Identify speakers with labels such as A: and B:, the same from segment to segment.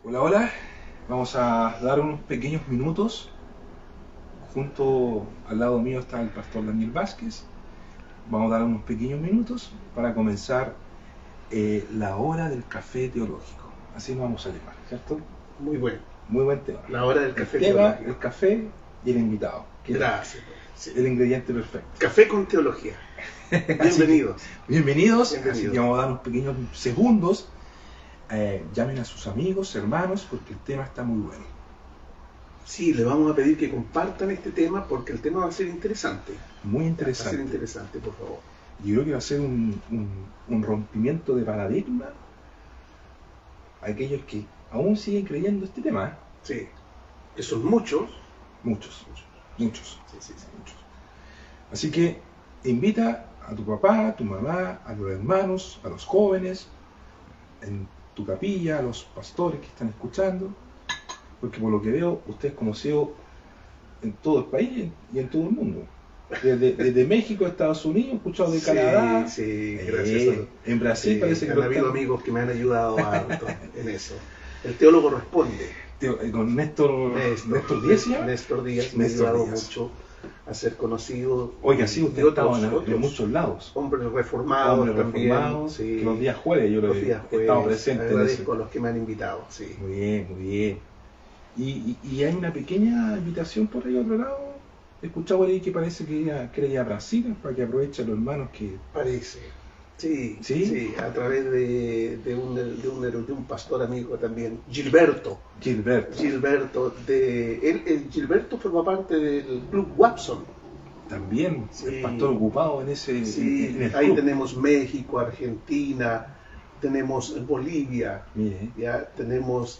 A: Hola, hola. Vamos a dar unos pequeños minutos. Junto al lado mío está el pastor Daniel Vázquez. Vamos a dar unos pequeños minutos para comenzar la hora del café teológico. Así nos vamos a llamar, ¿cierto?
B: Muy bueno.
A: Muy buen tema.
B: La hora del
A: El
B: café
A: tema,
B: teológico.
A: el café y el invitado.
B: Gracias.
A: El ingrediente perfecto.
B: Café con teología. Bienvenidos.
A: Bienvenidos. Así que vamos a dar unos pequeños segundos. Llamen a sus amigos, hermanos, porque el tema está muy bueno.
B: Sí, le vamos a pedir que compartan este tema porque el tema va a ser interesante.
A: Muy
B: Va a
A: interesante.
B: ser interesante, por favor.
A: Yo creo que va a ser un rompimiento de paradigma a aquellos que aún siguen creyendo este tema.
B: Sí, que son muchos.
A: Muchos.
B: Sí.
A: Muchos. Así que invita a tu papá, a tu mamá, a los hermanos, a los jóvenes, en tu capilla, a los pastores que están escuchando, porque por lo que veo, usted es conocido en todo el país y en todo el mundo. Desde México a Estados Unidos, escuchado de Canadá.
B: Sí, gracias.
A: En Brasil parece que
B: han habido amigos que me han ayudado harto en eso. El teólogo responde.
A: Con Néstor Díaz.
B: Néstor Díaz me ha ayudado mucho a ser conocido.
A: Oiga, sí, usted estaba en muchos lados.
B: Hombres reformados también.
A: Sí. Los días jueves yo he estado presente.
B: Agradezco a los que me han invitado. Sí.
A: Muy bien. Y hay una pequeña invitación por ahí otro lado. He escuchado por ahí que parece que quiere ir a Brasil para que aproveche a los hermanos que...
B: Parece. Sí, a través de un pastor amigo también, Gilberto. Gilberto forma parte del Club Watson.
A: También, el pastor ocupado en ese...
B: Sí,
A: en el
B: ahí
A: club.
B: tenemos México, Argentina, tenemos Bolivia, ya tenemos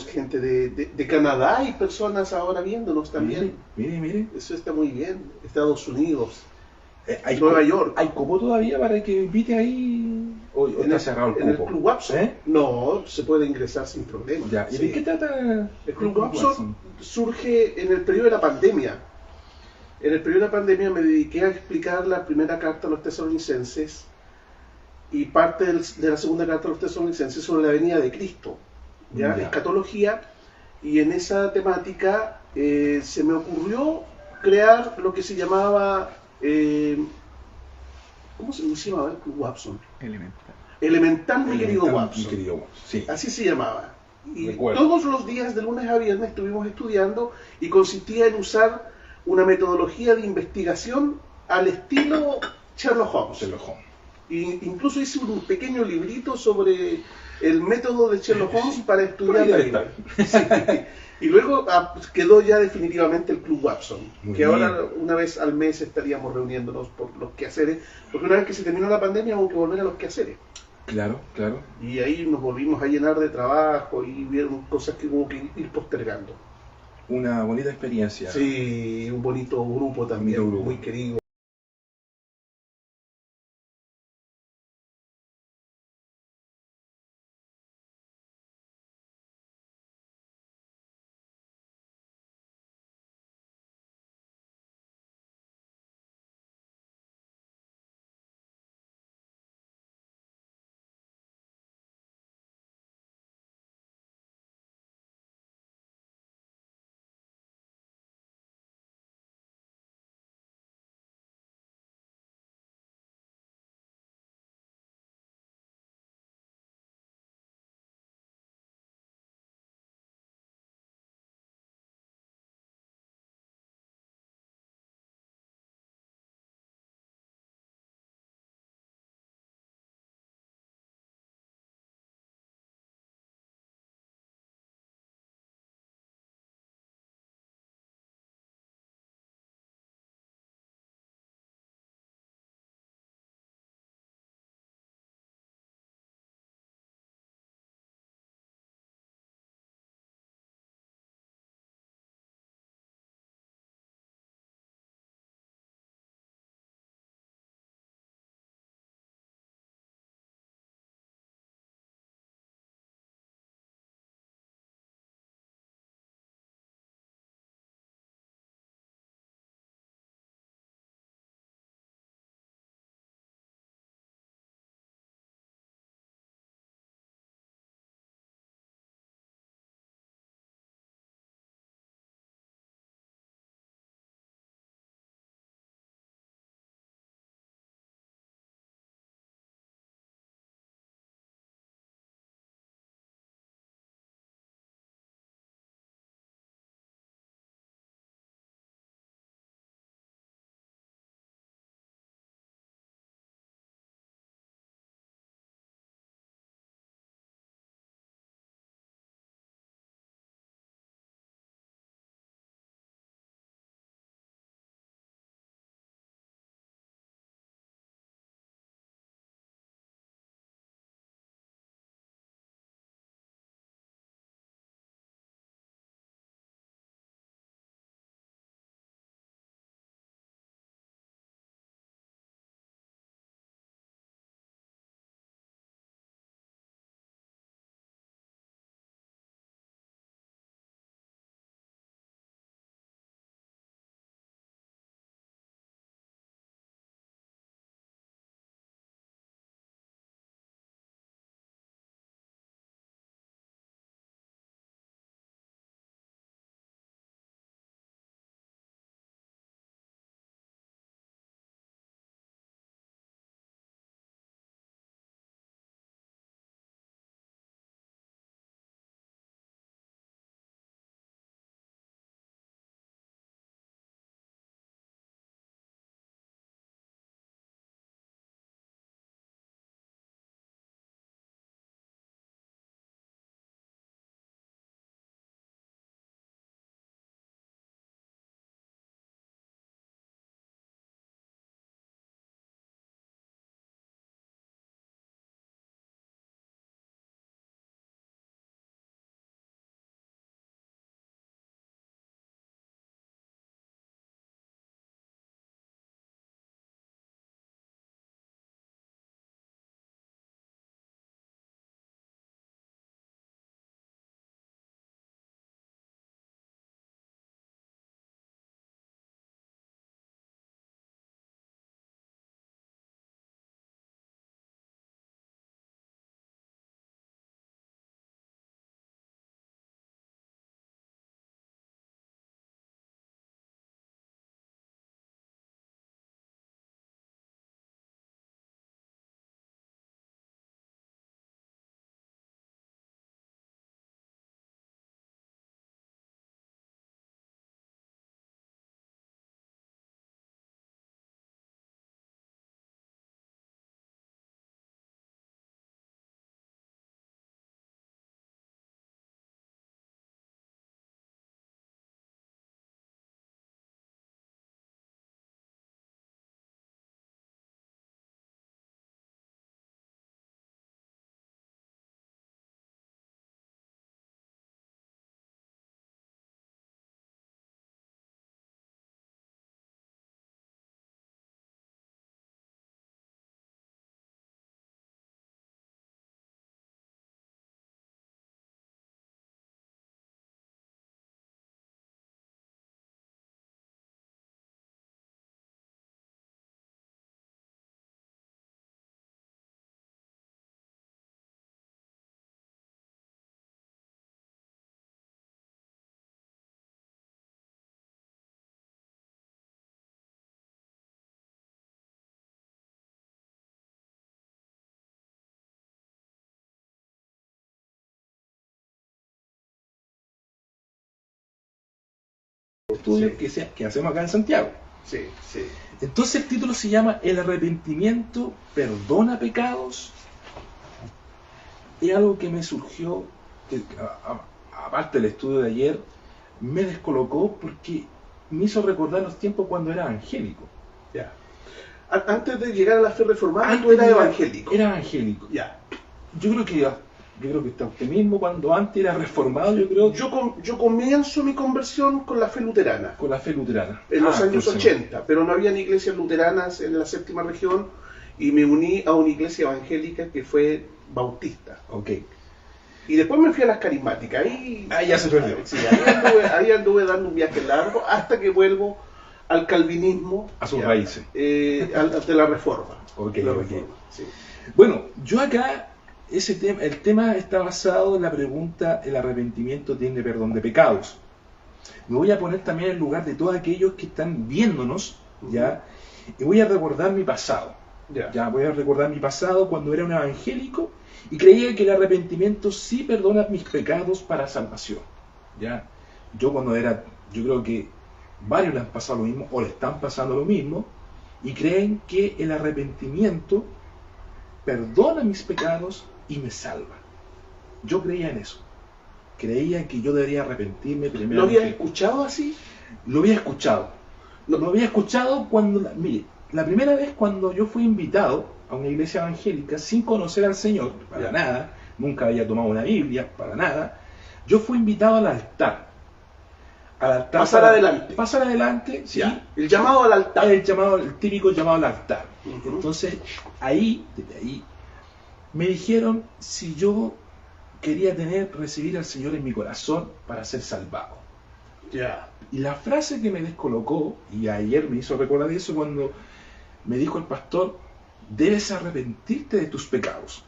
B: gente de Canadá y personas ahora viéndonos también.
A: Mire.
B: Eso está muy bien. Estados Unidos.
A: Nueva York. ¿Hay cupo todavía para que invite ahí? ¿O está cerrado el cupo?
B: ¿En el Club Watson? No, se puede ingresar sin problema.
A: Ya. ¿Y de qué trata
B: el Club Watson? Surge en el periodo de la pandemia. En el periodo de la pandemia me dediqué a explicar la primera carta a los tesalonicenses y parte de la segunda carta a los tesalonicenses sobre la venida de Cristo, ¿ya? Escatología, y en esa temática se me ocurrió crear lo que se llamaba... ¿cómo se llamaba el Club Watson? Elemental, mi querido Watson.
A: Sí.
B: Así se llamaba. Y
A: recuerdo.
B: Todos los días, de lunes a viernes, estuvimos estudiando y consistía en usar una metodología de investigación al estilo Sherlock Holmes. Incluso hice un pequeño librito sobre el método de Sherlock Holmes para estudiar la Biblia. Sí. Y luego quedó ya definitivamente el Club Watson, ahora una vez al mes estaríamos reuniéndonos por los quehaceres, porque una vez que se terminó la pandemia hubo que volver a los quehaceres.
A: Claro.
B: Y ahí nos volvimos a llenar de trabajo y vieron cosas que hubo que ir postergando.
A: Una bonita experiencia.
B: Sí, un bonito grupo también, muy querido.
A: estudios
B: Sí.
A: que hacemos acá en Santiago.
B: Sí, sí.
A: Entonces el título se llama El arrepentimiento perdona pecados. Es algo que me surgió, que, aparte del estudio de ayer, me descolocó porque me hizo recordar los tiempos cuando era evangélico.
B: Ya. Antes de llegar a la fe reformada, tú eras evangélico.
A: Era evangélico.
B: Ya.
A: Yo creo que está usted mismo cuando antes era reformado, yo creo.
B: Yo comienzo mi conversión con la fe luterana.
A: Con la fe luterana.
B: En los años
A: entonces,
B: 80, pero no habían iglesias luteranas en la séptima región y me uní a una iglesia evangélica que fue bautista.
A: Ok.
B: Y después me fui a las carismáticas. Ahí
A: ya se perdió.
B: Sí, ahí anduve dando un viaje largo hasta que vuelvo al calvinismo.
A: A sus raíces.
B: De la reforma.
A: Ok,
B: La
A: ok.
B: reforma, sí.
A: Bueno, yo acá, el tema está basado en la pregunta, ¿el arrepentimiento tiene perdón de pecados? Me voy a poner también en lugar de todos aquellos que están viéndonos, ¿ya? Y voy a recordar mi pasado. Ya voy a recordar mi pasado cuando era un evangélico y creía que el arrepentimiento sí perdona mis pecados para salvación. ¿Ya? Yo creo que varios le han pasado lo mismo o le están pasando lo mismo y creen que el arrepentimiento perdona mis pecados y me salva. Yo creía en eso. Creía que yo debería arrepentirme primero.
B: ¿Lo habías escuchado así?
A: Lo había escuchado. Lo había escuchado cuando, mire, la primera vez cuando yo fui invitado a una iglesia evangélica sin conocer al Señor, para nada, nunca había tomado una Biblia, para nada, yo fui invitado al altar.
B: Pasar adelante.
A: Pasar adelante, sí.
B: El llamado al altar.
A: El típico llamado al altar.
B: Uh-huh.
A: Entonces, desde ahí, me dijeron si yo quería recibir al Señor en mi corazón para ser salvado.
B: Ya.
A: Y la frase que me descolocó, y ayer me hizo recordar eso, cuando me dijo el pastor, debes arrepentirte de tus pecados.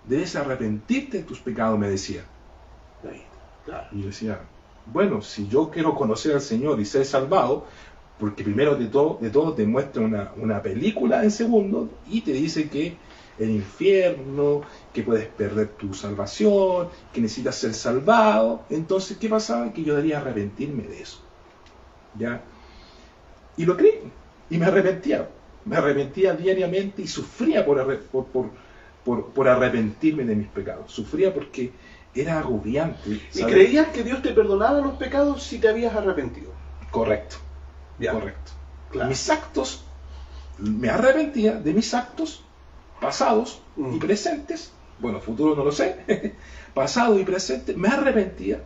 A: Debes arrepentirte de tus pecados, me decía.
B: Claro.
A: Y yo decía, bueno, si yo quiero conocer al Señor y ser salvado, porque primero de todo te muestra una película en segundos y te dice que el infierno, que puedes perder tu salvación, que necesitas ser salvado. Entonces, ¿qué pasaba? Que yo debería arrepentirme de eso. ¿Ya? Y lo creí, y me arrepentía diariamente y sufría por arrepentirme de mis pecados, sufría porque era agobiante.
B: ¿Y creías que Dios te perdonaba los pecados si te habías arrepentido?
A: Correcto,
B: Ya.
A: correcto.
B: Claro.
A: Mis actos, me arrepentía de mis actos pasados y presentes, bueno, futuro no lo sé, pasado y presente, me arrepentía,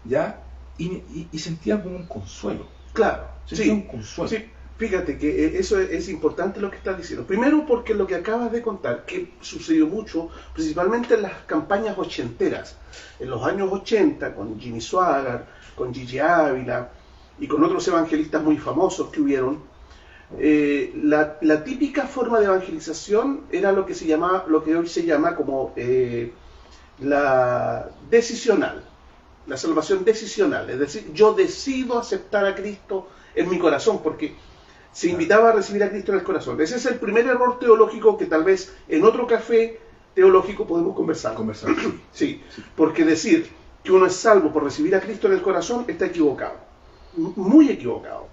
A: ¿ya? Y sentía como un consuelo.
B: Claro,
A: Sentía un consuelo.
B: Sí, fíjate que eso es importante lo que estás diciendo. Primero porque lo que acabas de contar, que sucedió mucho, principalmente en las campañas ochenteras, en los años 80, con Jimmy Swaggart, con Gigi Ávila y con otros evangelistas muy famosos que hubieron, la típica forma de evangelización era lo que hoy se llama como la decisional. La salvación decisional, es decir, yo decido aceptar a Cristo en mi corazón, porque se invitaba a recibir a Cristo en el corazón. Ese es el primer error teológico que tal vez en otro café teológico podemos conversar. Sí, porque decir que uno es salvo por recibir a Cristo en el corazón está equivocado, muy equivocado.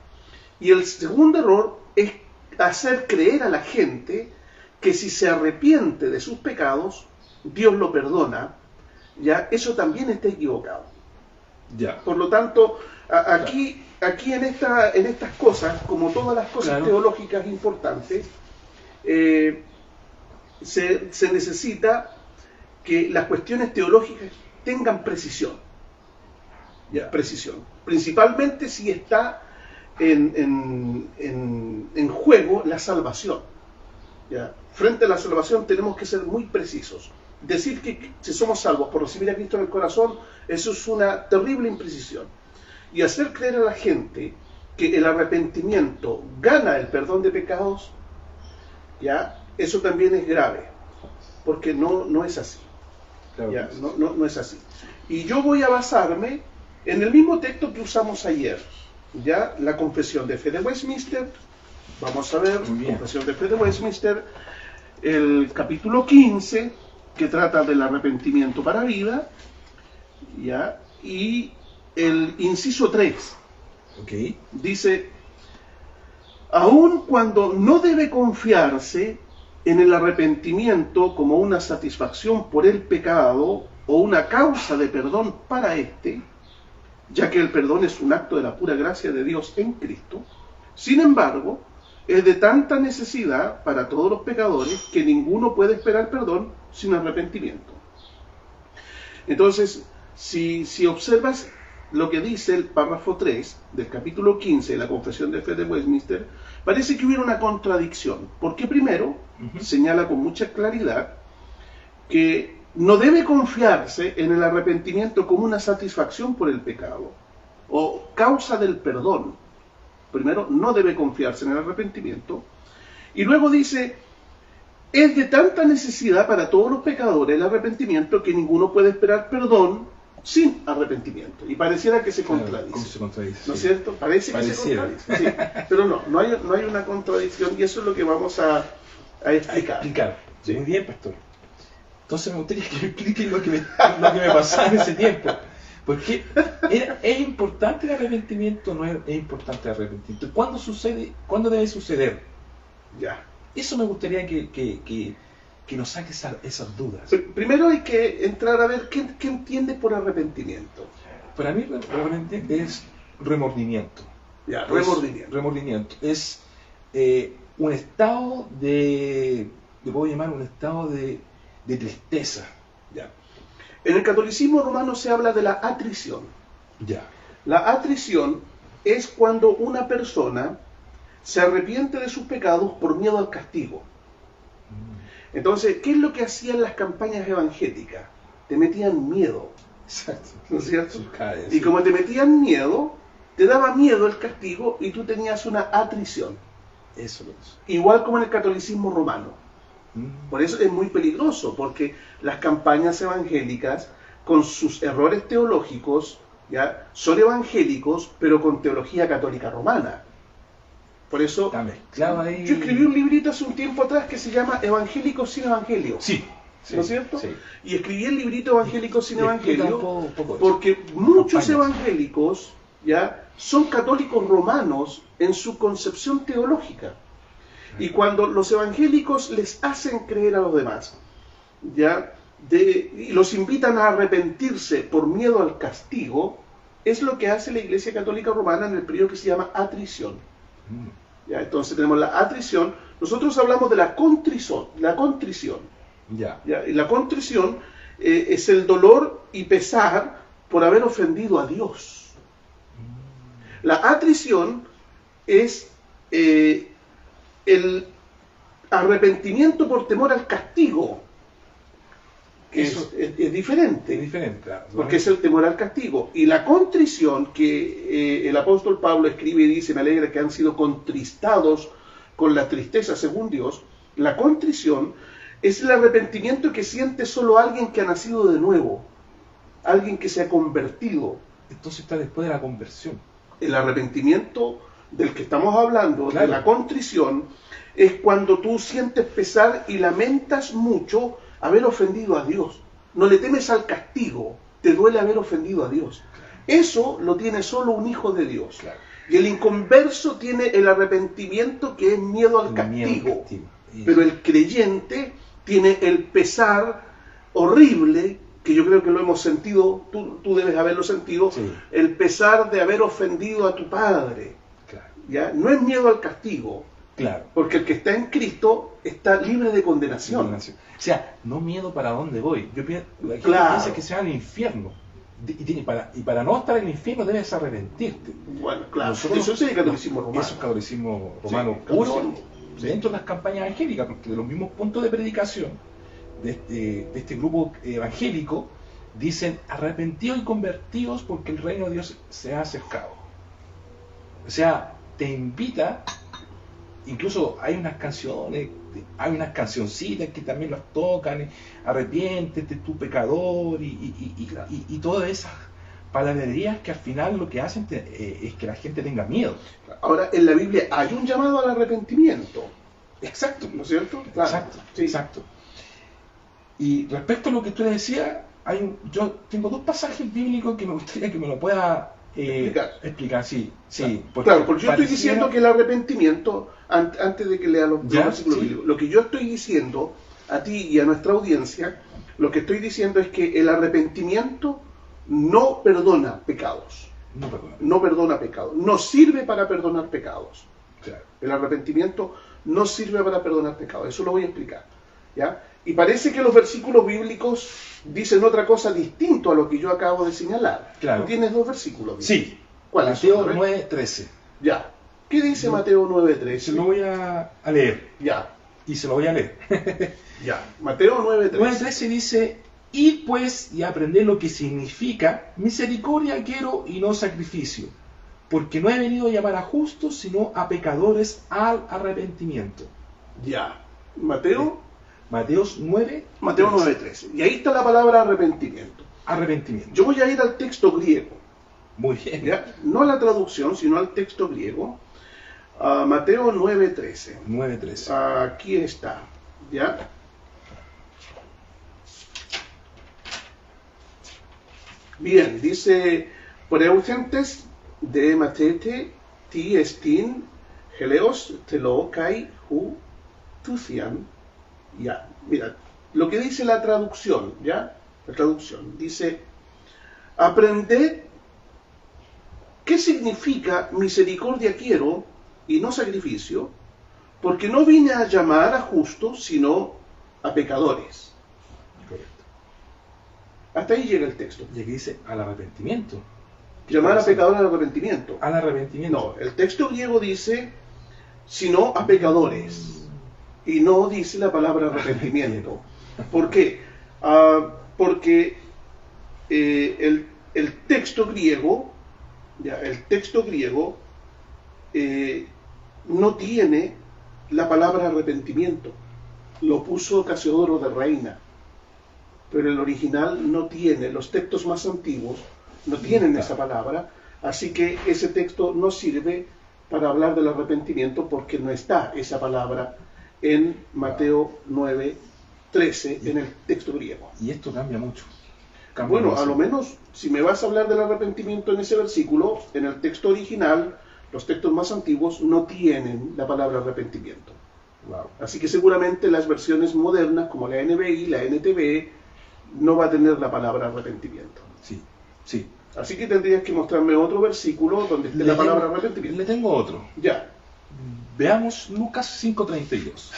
B: Y el segundo error es hacer creer a la gente que si se arrepiente de sus pecados, Dios lo perdona. Ya, eso también está equivocado.
A: Ya.
B: Por lo tanto, aquí en estas cosas, como todas las cosas teológicas importantes, se necesita que las cuestiones teológicas tengan precisión. Ya, precisión. Principalmente si está en juego la salvación. ¿Ya? Frente a la salvación tenemos que ser muy precisos. Decir que si somos salvos por recibir a Cristo en el corazón, eso es una terrible imprecisión. Y hacer creer a la gente que el arrepentimiento gana el perdón de pecados, ¿ya? Eso también es grave, porque no es así.
A: Claro,
B: ¿Ya? No es así. Y yo voy a basarme en el mismo texto que usamos ayer, ¿ya? La Confesión de Fe de Westminster. Vamos a ver, Confesión de Fe de Westminster, el capítulo 15, que trata del arrepentimiento para vida, ¿ya? Y el inciso 3,
A: Ok.
B: Dice, aun cuando no debe confiarse en el arrepentimiento como una satisfacción por el pecado o una causa de perdón para éste, ya que el perdón es un acto de la pura gracia de Dios en Cristo, sin embargo, es de tanta necesidad para todos los pecadores que ninguno puede esperar perdón sin arrepentimiento. Entonces, si observas lo que dice el párrafo 3 del capítulo 15 de la Confesión de Fe de Westminster, parece que hubiera una contradicción, porque primero señala con mucha claridad que no debe confiarse en el arrepentimiento como una satisfacción por el pecado o causa del perdón. Primero, no debe confiarse en el arrepentimiento. Y luego dice, es de tanta necesidad para todos los pecadores el arrepentimiento que ninguno puede esperar perdón sin arrepentimiento. Y pareciera que se contradice.
A: ¿Cómo se contradice?
B: ¿No es cierto? Parece que se contradice. Sí. Pero no hay una contradicción y eso es lo que vamos a explicar.
A: Sí. Muy bien, pastor. Entonces me gustaría que me expliquen lo que me pasaba en ese tiempo. Porque ¿es importante el arrepentimiento o no es importante el arrepentimiento? ¿Cuándo debe suceder?
B: Ya.
A: Eso me gustaría que nos saque esas dudas.
B: Primero hay que entrar a ver qué entiende por arrepentimiento.
A: Para mí realmente es remordimiento.
B: Ya, remordimiento.
A: Remordimiento. Es un estado le puedo llamar un estado de tristeza.
B: Ya. En el catolicismo romano se habla de la atrición.
A: Ya.
B: La atrición es cuando una persona se arrepiente de sus pecados por miedo al castigo. Entonces, ¿qué es lo que hacían las campañas evangélicas? Te metían miedo.
A: Exacto.
B: ¿No es cierto?
A: Sí.
B: Y como te metían miedo, te daba miedo el castigo y tú tenías una atrición.
A: Eso lo es.
B: Igual como en el catolicismo romano. Por eso es muy peligroso, porque las campañas evangélicas, con sus errores teológicos, ¿ya? Son evangélicos, pero con teología católica romana. Por eso,
A: está mezclado ahí.
B: Yo escribí un librito hace un tiempo atrás que se llama Evangélicos sin Evangelio.
A: Sí.
B: ¿No es cierto?
A: Sí.
B: Y escribí el librito Evangélicos sin Evangelio
A: poco
B: porque muchos evangélicos ya son católicos romanos en su concepción teológica. Y cuando los evangélicos les hacen creer a los demás, y los invitan a arrepentirse por miedo al castigo, es lo que hace la Iglesia Católica Romana en el periodo que se llama atrición. ¿Ya? Entonces tenemos la atrición. Nosotros hablamos de la contrición.
A: Ya.
B: Y la contrición es el dolor y pesar por haber ofendido a Dios. La atrición es el arrepentimiento por temor al castigo, que es diferente.
A: Es diferente, claro.
B: Porque es el temor al castigo. Y la contrición, que el apóstol Pablo escribe y dice, me alegra que han sido contristados con la tristeza según Dios, la contrición es el arrepentimiento que siente solo alguien que ha nacido de nuevo, alguien que se ha convertido.
A: Entonces está después de la conversión.
B: El arrepentimiento del que estamos hablando,
A: claro,
B: de la contrición, es cuando tú sientes pesar y lamentas mucho haber ofendido a Dios. No le temes al castigo, te duele haber ofendido a Dios. Eso lo tiene solo un hijo de Dios.
A: Claro.
B: Y el inconverso tiene el arrepentimiento que es miedo al castigo. Pero el creyente tiene el pesar horrible, que yo creo que lo hemos sentido, tú debes haberlo sentido,
A: sí,
B: el pesar de haber ofendido a tu padre.
A: Claro.
B: ¿Ya? No es miedo al castigo,
A: claro,
B: porque el que está en Cristo está libre de condenación.
A: O sea, no miedo para dónde voy. Yo pienso, piensa que se va al infierno. Y para no estar en el infierno debes arrepentirte.
B: Bueno, claro,
A: Nosotros,
B: eso es el catolicismo romano.
A: Eso es catolicismo romano
B: Sí,
A: puro, dentro de las campañas evangélicas, porque de los mismos puntos de predicación de este grupo evangélico dicen arrepentidos y convertidos porque el reino de Dios se ha acercado. O sea, te invita, incluso hay unas canciones, hay unas cancioncitas que también las tocan, arrepiéntete, tu pecador, y todas esas palabrerías que al final lo que hacen es que la gente tenga miedo.
B: Ahora, en la Biblia hay un llamado al arrepentimiento.
A: Exacto.
B: ¿No es cierto?
A: Claro. Exacto, sí. Exacto. Y respecto a lo que tú decías, yo tengo dos pasajes bíblicos que me gustaría que me lo pueda explicar, sí.
B: Claro, porque yo estoy diciendo que el arrepentimiento, antes de que lea los versículos bíblicos, lo que yo estoy diciendo a ti y a nuestra audiencia, lo que estoy diciendo es que el arrepentimiento no perdona pecados. No perdona pecados. No sirve para perdonar pecados.
A: Claro.
B: El arrepentimiento no sirve para perdonar pecados. Eso lo voy a explicar. ¿Ya? Y parece que los versículos bíblicos dicen otra cosa distinto a lo que yo acabo de señalar.
A: Claro.
B: ¿Tú tienes dos versículos bíblicos?
A: Sí.
B: ¿Cuáles?
A: Mateo 9:13.
B: Ya. ¿Qué dice Mateo 9:13?
A: Se lo voy a leer.
B: Ya.
A: Y se lo voy a leer.
B: Ya. Mateo 9:13.
A: 9:13 dice: id pues y aprended lo que significa misericordia quiero y no sacrificio, porque no he venido a llamar a justos, sino a pecadores al arrepentimiento.
B: Ya. Mateo 9:13. Y ahí está la palabra arrepentimiento.
A: Arrepentimiento.
B: Yo voy a ir al texto griego.
A: Muy bien.
B: ¿Ya? No a la traducción, sino al texto griego. Mateo 9:13.
A: 9:13.
B: Aquí está. ¿Ya? Bien, dice: Preusentes de matete ti estin geleos telo kai hu tucian. Ya, mira, lo que dice la traducción, ¿ya? La traducción dice: aprended qué significa misericordia quiero y no sacrificio, porque no vine a llamar a justos, sino a pecadores.
A: Correcto.
B: Hasta ahí llega el texto.
A: Y aquí dice al arrepentimiento.
B: Llamar a pecadores al arrepentimiento.
A: Al arrepentimiento.
B: No, el texto griego dice sino a pecadores. Y no dice la palabra arrepentimiento. ¿Por qué? Porque el texto griego, ya, no tiene la palabra arrepentimiento. Lo puso Casiodoro de Reina. Pero el original no tiene, los textos más antiguos no tienen esa palabra, así que ese texto no sirve para hablar del arrepentimiento porque no está esa palabra en Mateo 9:13 en el texto griego.
A: Y esto cambia mucho.
B: Bueno, a lo menos si me vas a hablar del arrepentimiento en ese versículo, en el texto original, los textos más antiguos no tienen la palabra arrepentimiento.
A: Wow.
B: Así que seguramente las versiones modernas como la NBI, la NTV, no va a tener la palabra arrepentimiento.
A: Sí, sí.
B: Así que tendrías que mostrarme otro versículo donde esté la palabra arrepentimiento.
A: Le tengo otro.
B: Ya.
A: Veamos Lucas 5:32.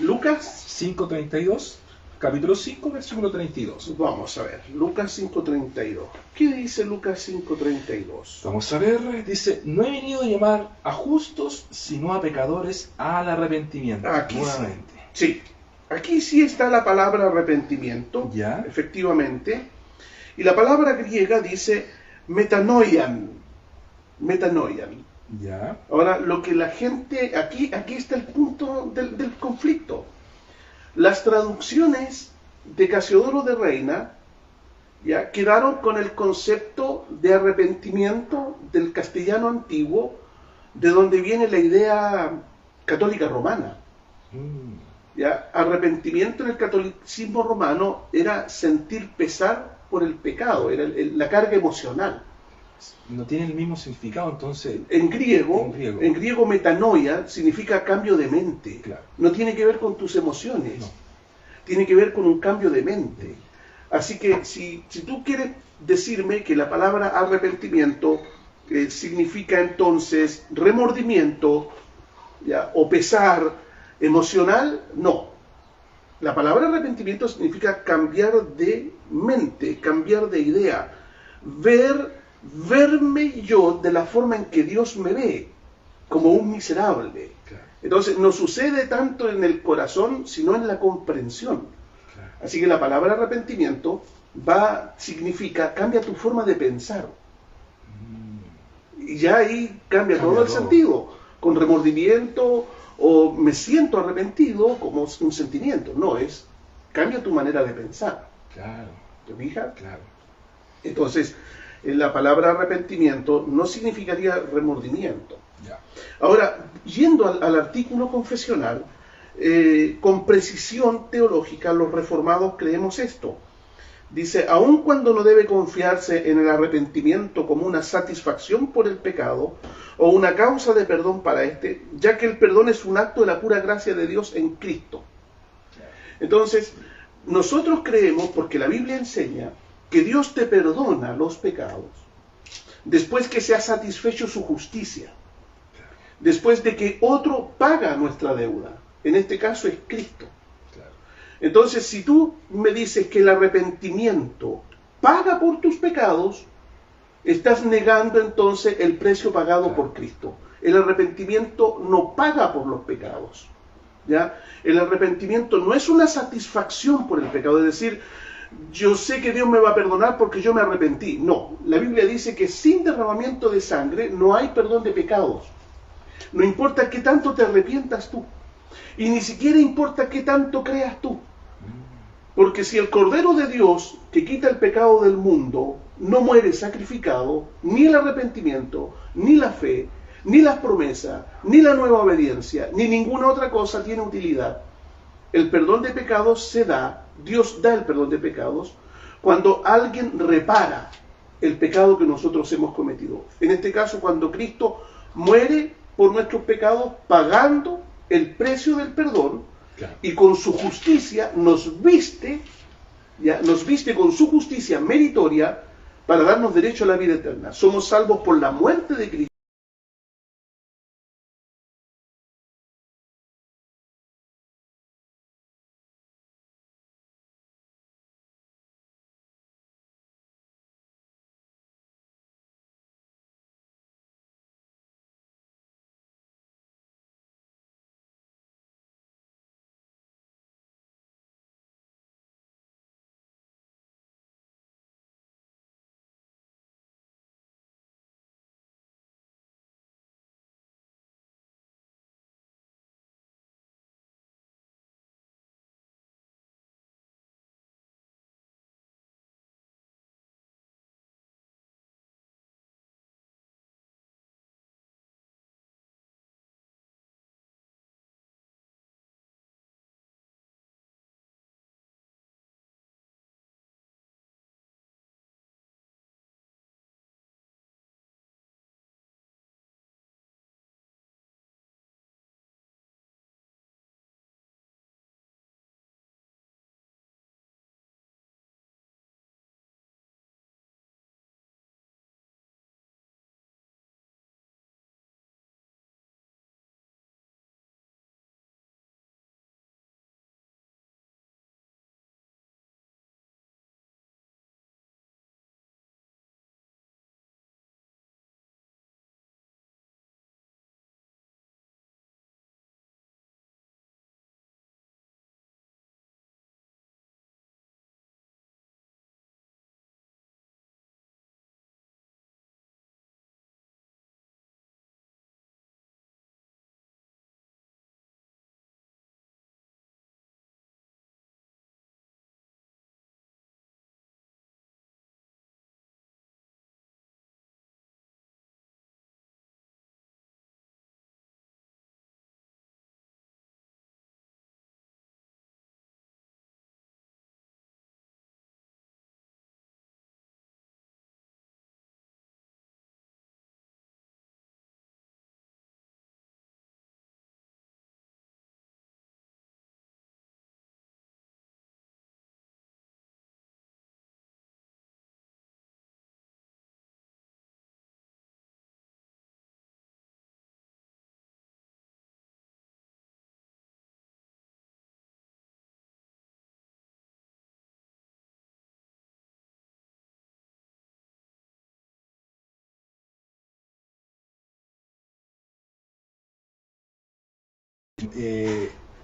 B: Lucas
A: 5:32, capítulo 5, versículo 32.
B: Vamos a ver, Lucas 5:32. ¿Qué dice Lucas 5:32?
A: Vamos a ver, dice: no he venido a llamar a justos, sino a pecadores al arrepentimiento.
B: Aquí
A: nuevamente.
B: Sí. Aquí sí está la palabra arrepentimiento,
A: ¿Ya?
B: Efectivamente. Y la palabra griega dice metanoian. Metanoian.
A: Ya.
B: Ahora, lo que la gente, aquí está el punto del conflicto. Las traducciones de Casiodoro de Reina ya quedaron con el concepto de arrepentimiento del castellano antiguo, de donde viene la idea católica romana. ¿Ya? Arrepentimiento en el catolicismo romano era sentir pesar por el pecado, era la carga emocional.
A: No tiene el mismo significado, entonces.
B: En griego metanoia significa cambio de mente.
A: Claro.
B: No tiene que ver con tus emociones.
A: No.
B: Tiene que ver con un cambio de mente. Así que si tú quieres decirme que la palabra arrepentimiento significa entonces remordimiento, ¿ya? O pesar emocional, no. La palabra arrepentimiento significa cambiar de mente, cambiar de idea, verme yo de la forma en que Dios me ve, como un miserable.
A: Claro.
B: Entonces no sucede tanto en el corazón, sino en la comprensión.
A: Claro.
B: Así que la palabra arrepentimiento significa cambia tu forma de pensar. Y ya ahí cambia todo el sentido. Con remordimiento o me siento arrepentido como un sentimiento. No, cambia tu manera de pensar.
A: Claro.
B: ¿Te fijas?
A: Claro.
B: Entonces, la palabra arrepentimiento no significaría remordimiento.
A: Ya.
B: Ahora, yendo al artículo confesional, con precisión teológica los reformados creemos esto. Dice, aun cuando no debe confiarse en el arrepentimiento como una satisfacción por el pecado o una causa de perdón para éste, ya que el perdón es un acto de la pura gracia de Dios en Cristo. Entonces, nosotros creemos, porque la Biblia enseña, que Dios te perdona los pecados después que se ha satisfecho su justicia, después de que otro paga nuestra deuda. En este caso es Cristo. Entonces, si tú me dices que el arrepentimiento paga por tus pecados, estás negando entonces el precio pagado por Cristo. El arrepentimiento no paga por los pecados, ¿ya? El arrepentimiento no es una satisfacción por el pecado, es decir, yo sé que Dios me va a perdonar porque yo me arrepentí. No, la Biblia dice que sin derramamiento de sangre no hay perdón de pecados. No importa qué tanto te arrepientas tú. Y ni siquiera importa qué tanto creas tú. Porque si el Cordero de Dios, que quita el pecado del mundo, no muere sacrificado, ni el arrepentimiento, ni la fe, ni las promesas, ni la nueva obediencia, ni ninguna otra cosa tiene utilidad. El perdón de pecados se da, Dios da el perdón de pecados, cuando alguien repara el pecado que nosotros hemos cometido. En este caso, cuando Cristo muere por nuestros pecados, pagando el precio del perdón, y con su justicia nos viste con su justicia meritoria para darnos derecho a la vida eterna. Somos salvos por la muerte de Cristo.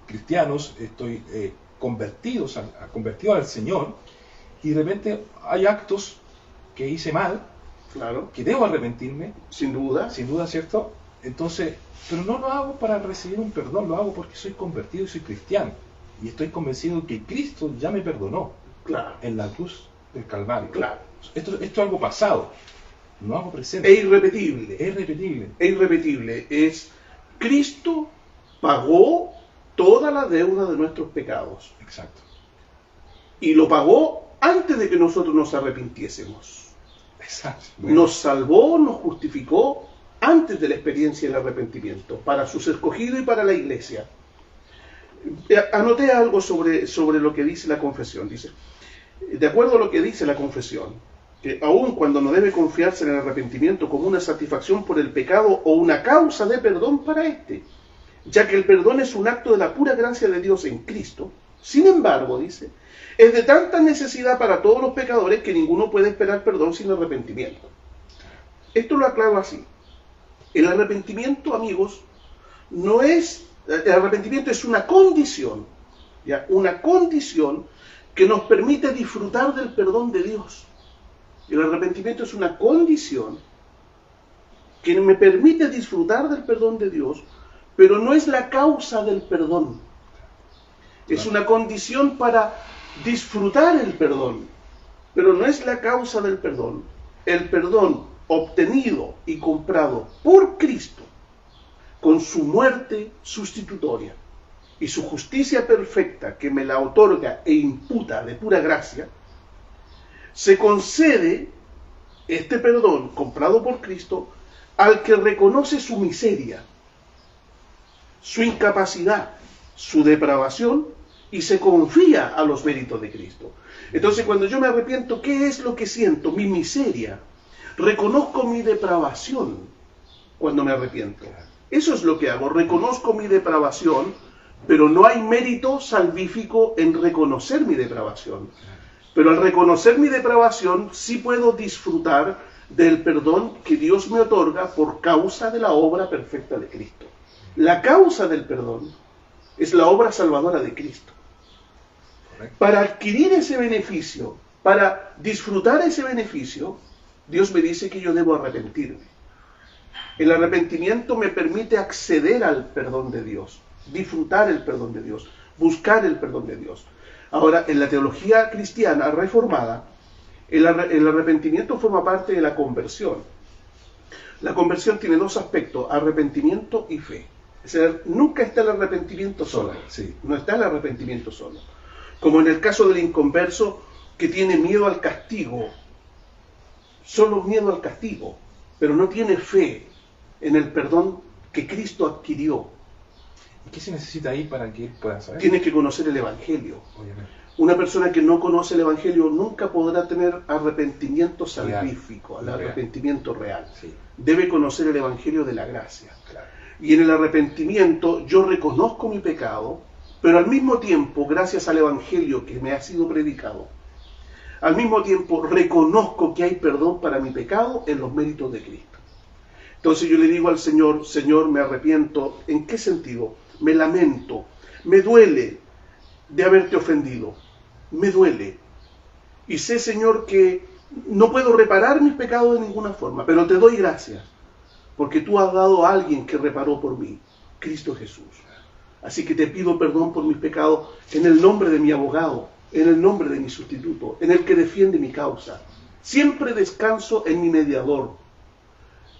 A: Cristianos, estoy convertido al Señor, y de repente hay actos que hice mal,
B: Claro,
A: que debo arrepentirme,
B: sin duda.
A: ¿cierto? Entonces, pero no lo hago para recibir un perdón, lo hago porque soy convertido y soy cristiano, y estoy convencido que Cristo ya me perdonó
B: Claro,
A: en la cruz del Calvario.
B: claro.
A: Esto es algo pasado, no algo presente.
B: Es irrepetible.
A: Es repetible.
B: Es irrepetible. Es Cristo pagó toda la deuda de nuestros pecados.
A: Exacto.
B: Y lo pagó antes de que nosotros nos arrepintiésemos.
A: Exacto.
B: Nos salvó, nos justificó antes de la experiencia del arrepentimiento, para sus escogidos y para la iglesia. Anoté algo sobre lo que dice la confesión. Dice, de acuerdo a lo que dice la confesión, que aun cuando no debe confiarse en el arrepentimiento como una satisfacción por el pecado o una causa de perdón para éste, ya que el perdón es un acto de la pura gracia de Dios en Cristo, sin embargo, dice, es de tanta necesidad para todos los pecadores que ninguno puede esperar perdón sin arrepentimiento. Esto lo aclaro así. El arrepentimiento, amigos, no es... El arrepentimiento es una condición, ¿ya? Una condición que nos permite disfrutar del perdón de Dios. El arrepentimiento es una condición que me permite disfrutar del perdón de Dios, pero no es la causa del perdón. Es una condición para disfrutar el perdón, pero no es la causa del perdón. El perdón obtenido y comprado por Cristo, con su muerte sustitutoria y su justicia perfecta que me la otorga e imputa de pura gracia, se concede este perdón comprado por Cristo al que reconoce su miseria, su incapacidad, su depravación y se confía a los méritos de Cristo. Entonces, cuando yo me arrepiento, ¿qué es lo que siento? Mi miseria. Reconozco mi depravación cuando me arrepiento. Eso es lo que hago, reconozco mi depravación, pero no hay mérito salvífico en reconocer mi depravación. Pero al reconocer mi depravación, sí puedo disfrutar del perdón que Dios me otorga por causa de la obra perfecta de Cristo. La causa del perdón es la obra salvadora de Cristo. Para adquirir ese beneficio, para disfrutar ese beneficio, Dios me dice que yo debo arrepentirme. El arrepentimiento me permite acceder al perdón de Dios, disfrutar el perdón de Dios, buscar el perdón de Dios. Ahora, en la teología cristiana reformada, el arrepentimiento forma parte de la conversión. La conversión tiene dos aspectos, arrepentimiento y fe. Es decir, nunca está el arrepentimiento solo.
A: Sí.
B: No está el arrepentimiento solo. Como en el caso del inconverso que tiene miedo al castigo, solo miedo al castigo, pero no tiene fe en el perdón que Cristo adquirió.
A: ¿Y qué se necesita ahí para que él pueda saber?
B: Tiene que conocer el Evangelio.
A: Obviamente.
B: Una persona que no conoce el Evangelio nunca podrá tener arrepentimiento salvífico, el arrepentimiento real.
A: Sí.
B: Debe conocer el Evangelio de la gracia.
A: Claro.
B: Y en el arrepentimiento yo reconozco mi pecado, pero al mismo tiempo, gracias al Evangelio que me ha sido predicado, al mismo tiempo reconozco que hay perdón para mi pecado en los méritos de Cristo. Entonces yo le digo al Señor, Señor, me arrepiento. ¿En qué sentido? Me lamento, me duele de haberte ofendido, me duele. Y sé, Señor, que no puedo reparar mis pecados de ninguna forma, pero te doy gracias, porque tú has dado a alguien que reparó por mí, Cristo Jesús. Así que te pido perdón por mis pecados en el nombre de mi abogado, en el nombre de mi sustituto, en el que defiende mi causa. Siempre descanso en mi mediador,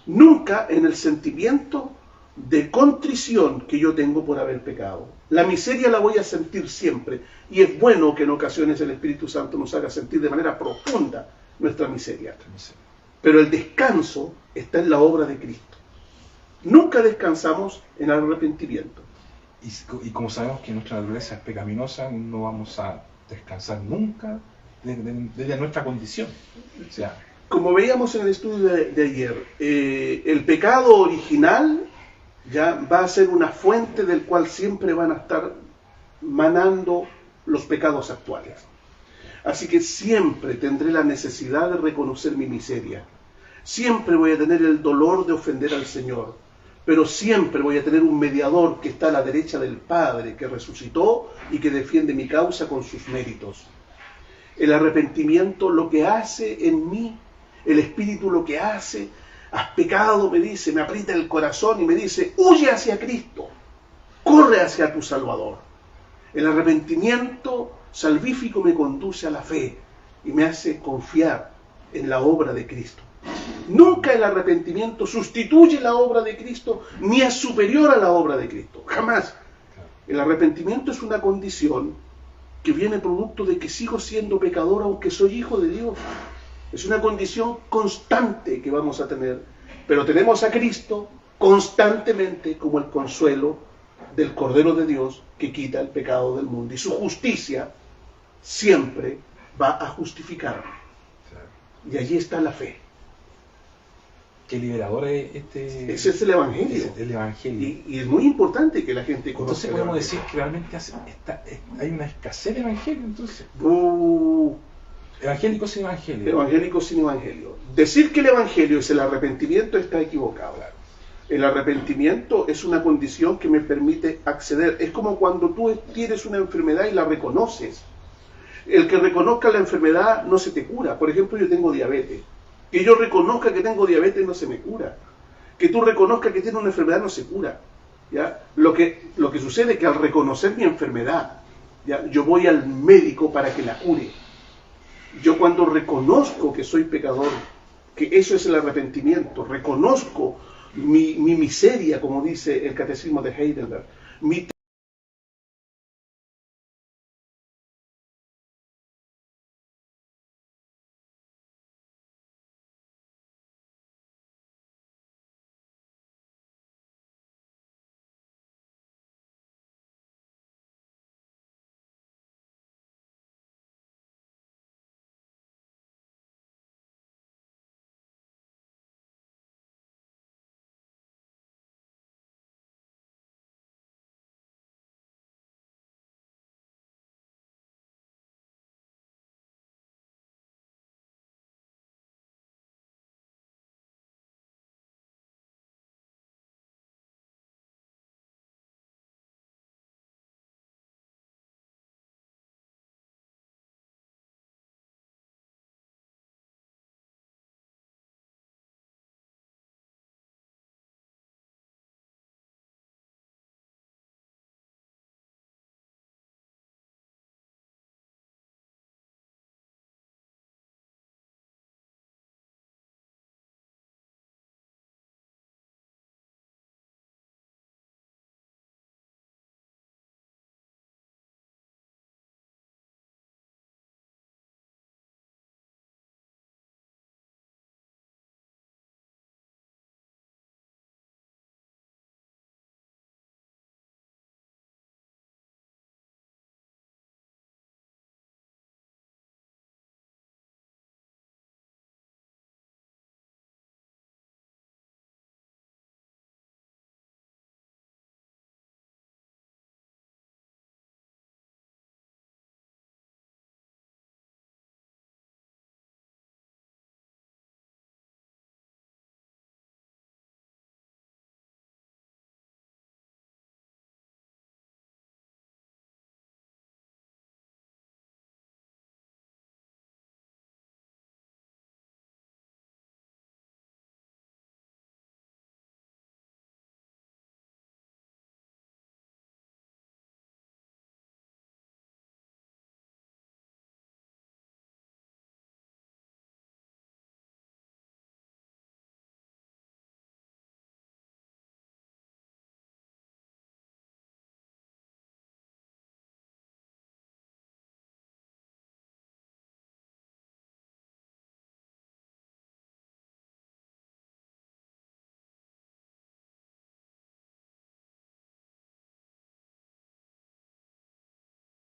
B: nunca en el sentimiento de contrición que yo tengo por haber pecado. La miseria la voy a sentir siempre, y es bueno que en ocasiones el Espíritu Santo nos haga sentir de manera profunda nuestra miseria. Pero el descanso está en la obra de Cristo. Nunca descansamos en el arrepentimiento.
A: Y como sabemos que nuestra naturaleza es pecaminosa, no vamos a descansar nunca desde nuestra condición. O sea,
B: como veíamos en el estudio de ayer, el pecado original ya va a ser una fuente del cual siempre van a estar manando los pecados actuales. Así que siempre tendré la necesidad de reconocer mi miseria. Siempre voy a tener el dolor de ofender al Señor. Pero siempre voy a tener un mediador que está a la derecha del Padre, que resucitó y que defiende mi causa con sus méritos. El arrepentimiento lo que hace en mí, el Espíritu lo que hace, has pecado, me dice, me aprieta el corazón y me dice, huye hacia Cristo, corre hacia tu Salvador. El arrepentimiento salvífico me conduce a la fe y me hace confiar en la obra de Cristo. Nunca el arrepentimiento sustituye la obra de Cristo, ni es superior a la obra de Cristo. Jamás. El arrepentimiento es una condición que viene producto de que sigo siendo pecador aunque soy hijo de Dios. Es una condición constante que vamos a tener, pero tenemos a Cristo constantemente como el consuelo del Cordero de Dios que quita el pecado del mundo. Y su justicia siempre va a justificarme. Y allí está la fe.
A: Qué liberador es
B: Ese es el Evangelio.
A: el Evangelio.
B: Y es muy importante que la gente conozca.
A: Entonces podemos decir que realmente hay una escasez de Evangelio. Entonces, evangélico sin Evangelio.
B: Evangélico sin Evangelio. Decir que el Evangelio es el arrepentimiento está equivocado. El arrepentimiento es una condición que me permite acceder. Es como cuando tú tienes una enfermedad y la reconoces. El que reconozca la enfermedad no se te cura. Por ejemplo, yo tengo diabetes. Que yo reconozca que tengo diabetes no se me cura. Que tú reconozcas que tienes una enfermedad no se cura. ¿Ya? Lo que sucede es que al reconocer mi enfermedad, ¿ya? Yo voy al médico para que la cure. Yo cuando reconozco que soy pecador, que eso es el arrepentimiento, reconozco mi miseria, como dice el Catecismo de Heidelberg, mi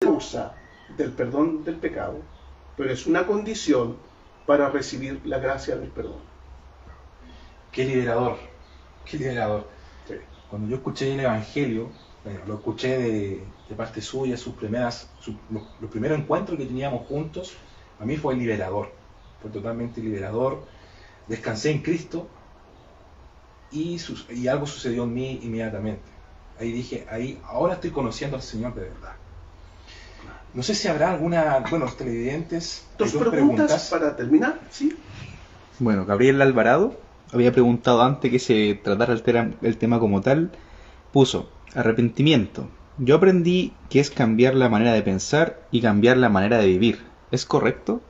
B: usa del perdón del pecado, pero es una condición para recibir la gracia del perdón.
A: Qué liberador, qué liberador.
B: Sí.
A: Cuando yo escuché el Evangelio, bueno, lo escuché de parte suya, los primeros encuentros que teníamos juntos, a mí fue liberador, fue totalmente liberador. Descansé en Cristo y algo sucedió en mí inmediatamente. Ahí dije, ahora estoy conociendo al Señor de verdad. No sé si habrá los televidentes.
B: Dos preguntas para terminar, ¿sí?
C: Bueno, Gabriel Alvarado había preguntado antes que se tratara el tema como tal. Puso, arrepentimiento. Yo aprendí que es cambiar la manera de pensar y cambiar la manera de vivir. ¿Es correcto?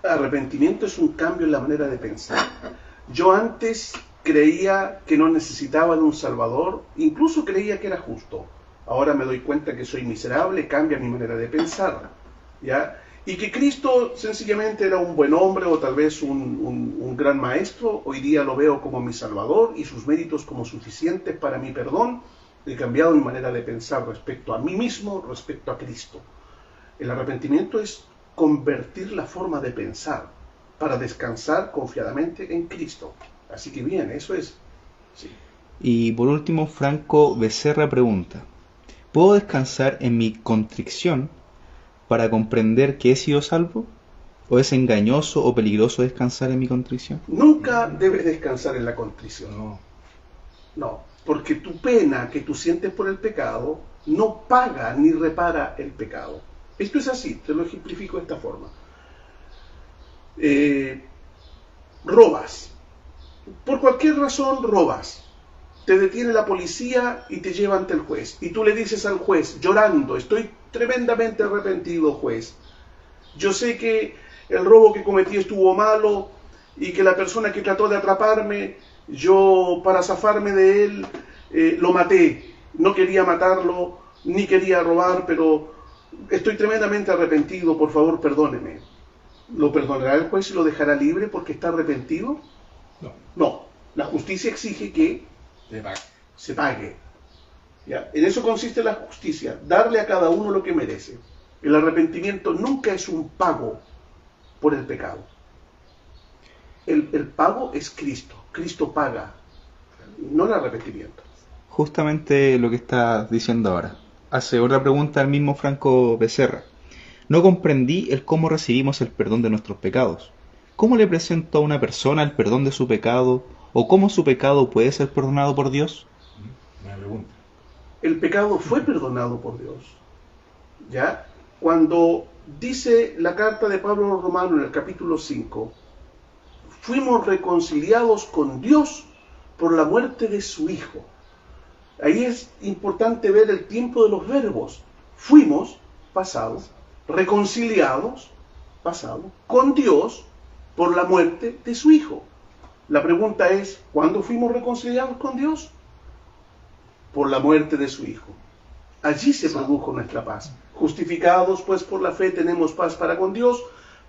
B: Arrepentimiento es un cambio en la manera de pensar. Yo antes creía que no necesitaba de un Salvador, incluso creía que era justo. ahora me doy cuenta que soy miserable, cambia mi manera de pensar, ¿ya? Y que Cristo sencillamente era un buen hombre o tal vez un gran maestro, hoy día lo veo como mi Salvador y sus méritos como suficientes para mi perdón. He cambiado mi manera de pensar respecto a mí mismo, respecto a Cristo. El arrepentimiento es convertir la forma de pensar para descansar confiadamente en Cristo. Así que bien, eso es. Sí.
C: Y por último, Franco Becerra pregunta: ¿puedo descansar en mi contrición para comprender que he sido salvo? ¿O es engañoso o peligroso descansar en mi contrición?
B: Nunca debes descansar en la contrición.
A: No.
B: No, porque tu pena que tú sientes por el pecado no paga ni repara el pecado. Esto es así, te lo ejemplifico de esta forma. Robas. Por cualquier razón robas. Te detiene la policía y te lleva ante el juez. Y tú le dices al juez, llorando, estoy tremendamente arrepentido, juez. Yo sé que el robo que cometí estuvo malo y que la persona que trató de atraparme, yo para zafarme de él lo maté. No quería matarlo, ni quería robar, pero estoy tremendamente arrepentido, por favor perdóneme. ¿Lo perdonará el juez y lo dejará libre porque está arrepentido?
A: No.
B: No, la justicia exige que se pague. ¿Ya? En eso consiste la justicia, darle a cada uno lo que merece. El arrepentimiento nunca es un pago por el pecado. El pago es Cristo. Cristo paga, no el arrepentimiento.
C: Justamente lo que estás diciendo ahora. Hace otra pregunta al mismo Franco Becerra. No comprendí el cómo recibimos el perdón de nuestros pecados. ¿Cómo le presento a una persona el perdón de su pecado? ¿O cómo su pecado puede ser perdonado por Dios?
A: Buena pregunta.
B: El pecado fue perdonado por Dios. ¿Ya? Cuando dice la carta de Pablo a los Romanos en el capítulo 5, fuimos reconciliados con Dios por la muerte de su Hijo. Ahí es importante ver el tiempo de los verbos. Fuimos, pasado, reconciliados, pasado, con Dios por la muerte de su Hijo. La pregunta es, ¿cuándo fuimos reconciliados con Dios? Por la muerte de su Hijo. Allí se produjo nuestra paz. Justificados pues por la fe tenemos paz para con Dios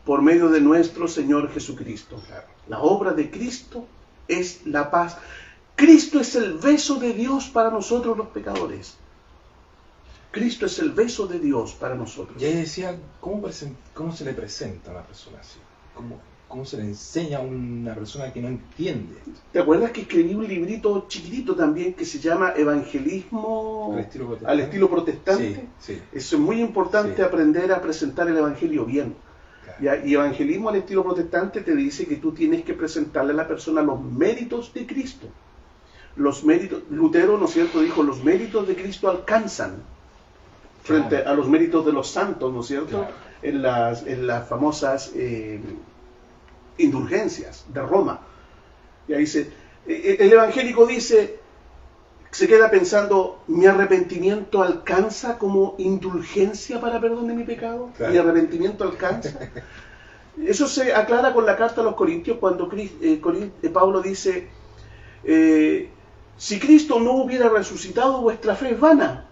B: por medio de nuestro Señor Jesucristo. La obra de Cristo es la paz. Cristo es el beso de Dios para nosotros los pecadores. Cristo es el beso de Dios para nosotros.
A: Y ahí decía, ¿cómo se le presenta a una persona así? ¿Cómo se le enseña a una persona que no entiende?
B: ¿Te acuerdas que escribí un librito chiquitito también que se llama Evangelismo al estilo protestante?
A: Sí, sí.
B: Eso es muy importante,
A: Sí.
B: Aprender a presentar el Evangelio bien.
A: Claro.
B: ¿Ya? Y evangelismo al estilo protestante te dice que tú tienes que presentarle a la persona los méritos de Cristo. Los méritos, Lutero, ¿no es cierto?, dijo, los méritos de Cristo alcanzan frente a los méritos de los santos, ¿no es cierto?,
A: Claro.
B: en las famosas indulgencias de Roma. Y ahí el evangélico dice, se queda pensando, ¿mi arrepentimiento alcanza como indulgencia para perdón de mi pecado?
A: Claro.
B: ¿Mi arrepentimiento alcanza? Eso se aclara con la carta a los Corintios cuando Pablo dice, si Cristo no hubiera resucitado, vuestra fe es vana,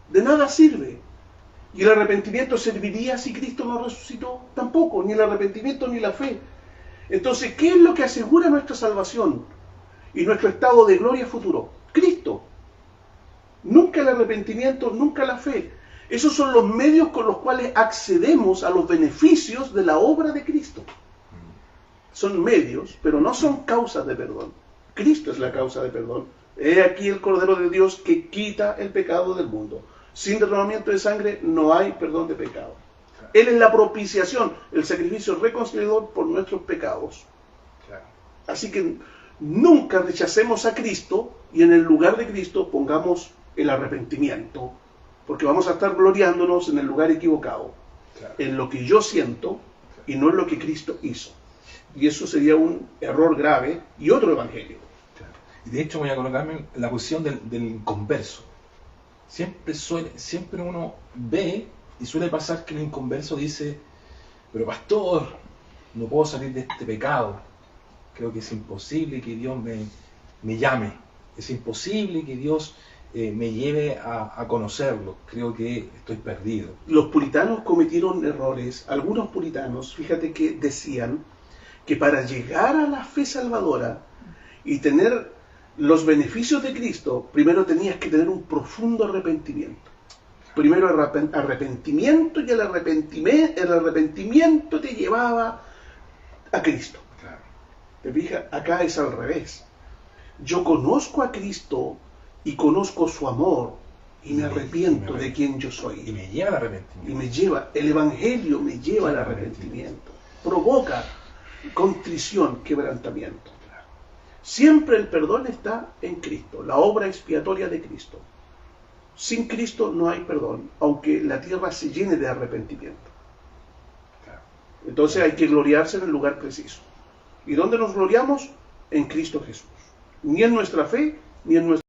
B: de nada sirve. ¿Y el arrepentimiento serviría si Cristo no resucitó? Tampoco, ni el arrepentimiento ni la fe. Entonces, ¿qué es lo que asegura nuestra salvación y nuestro estado de gloria futuro? Cristo. Nunca el arrepentimiento, nunca la fe. Esos son los medios con los cuales accedemos a los beneficios de la obra de Cristo. Son medios, pero no son causas de perdón. Cristo es la causa de perdón. He aquí el Cordero de Dios que quita el pecado del mundo. Sin derramamiento de sangre no hay perdón de pecado. Él es la propiciación, el sacrificio reconciliador por nuestros pecados.
A: Claro.
B: Así que nunca rechacemos a Cristo y en el lugar de Cristo pongamos el arrepentimiento, porque vamos a estar gloriándonos en el lugar equivocado,
A: Claro.
B: en lo que yo siento y no en lo que Cristo hizo. Y eso sería un error grave y otro evangelio.
A: Claro. Y de hecho voy a colocarme en la posición del inconverso. Siempre uno ve y suele pasar que el inconverso dice, pero pastor, no puedo salir de este pecado. Creo que es imposible que Dios me llame. Es imposible que Dios me lleve a conocerlo. Creo que estoy perdido.
B: Los puritanos cometieron errores. Algunos puritanos, fíjate que decían que para llegar a la fe salvadora y tener los beneficios de Cristo, primero tenías que tener un profundo arrepentimiento. Primero arrepentimiento, y el arrepentimiento te llevaba a Cristo.
A: Claro.
B: ¿Te fijas? Acá es al revés. Yo conozco a Cristo y conozco su amor y me arrepiento de quien yo soy.
A: Y me lleva al arrepentimiento.
B: Y me lleva, el Evangelio me lleva al arrepentimiento. Provoca contrición, quebrantamiento. Siempre el perdón está en Cristo, la obra expiatoria de Cristo. Sin Cristo no hay perdón, aunque la tierra se llene de arrepentimiento. Entonces hay que gloriarse en el lugar preciso. ¿Y dónde nos gloriamos? En Cristo Jesús. Ni en nuestra fe, ni en nuestra